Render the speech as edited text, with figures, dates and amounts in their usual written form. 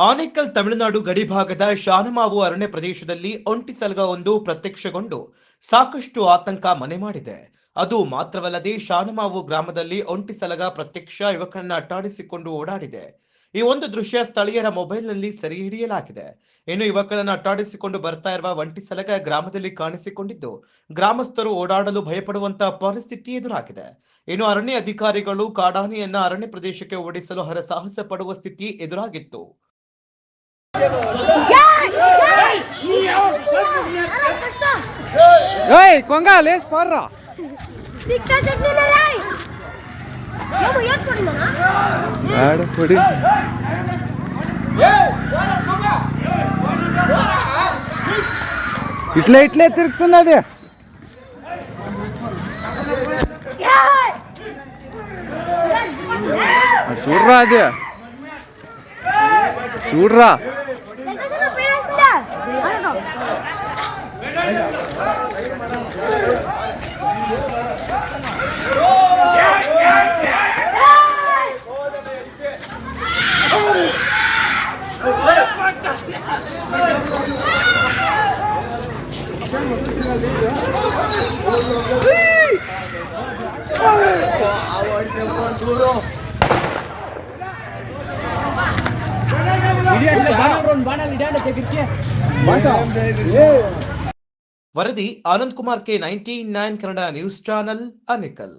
ಆನೇಕಲ್ ತಮಿಳುನಾಡು ಗಡಿಭಾಗದ ಶಾನಮಾವು ಅರಣ್ಯ ಪ್ರದೇಶದಲ್ಲಿ ಒಂಟಿ ಸಲಗವೊಂದು ಪ್ರತ್ಯಕ್ಷಗೊಂಡು ಸಾಕಷ್ಟು ಆತಂಕ ಮನೆ ಮಾಡಿದೆ. ಅದು ಮಾತ್ರವಲ್ಲದೆ ಶಾನಮಾವು ಗ್ರಾಮದಲ್ಲಿ ಒಂಟಿ ಸಲಗ ಪ್ರತ್ಯಕ್ಷ ಯುವಕನನ್ನ ಅಟ್ಟಾಡಿಸಿಕೊಂಡು ಓಡಾಡಿದೆ. ಈ ಒಂದು ದೃಶ್ಯ ಸ್ಥಳೀಯರ ಮೊಬೈಲ್ನಲ್ಲಿ ಸೆರೆ ಹಿಡಿಯಲಾಗಿದೆ. ಇನ್ನು ಯುವಕನನ್ನ ಅಟ್ಟಾಡಿಸಿಕೊಂಡು ಬರ್ತಾ ಇರುವ ಒಂಟಿ ಸಲಗ ಗ್ರಾಮದಲ್ಲಿ ಕಾಣಿಸಿಕೊಂಡಿದ್ದು ಗ್ರಾಮಸ್ಥರು ಓಡಾಡಲು ಭಯಪಡುವಂತಹ ಪರಿಸ್ಥಿತಿ ಎದುರಾಗಿದೆ. ಇನ್ನು ಅರಣ್ಯ ಅಧಿಕಾರಿಗಳು ಕಾಡಾನೆಯನ್ನ ಅರಣ್ಯ ಪ್ರದೇಶಕ್ಕೆ ಓಡಿಸಲು ಹರಸಾಹಸ ಪಡುವ ಸ್ಥಿತಿ ಎದುರಾಗಿತ್ತು. Ei, conga, les parra. Aad podi. ఇట్లే తిరుగుతుంది అది. చూడరా అది, చూడరా. ವರದಿ Anand Kumar K 99 Kannada news channel, Anekal.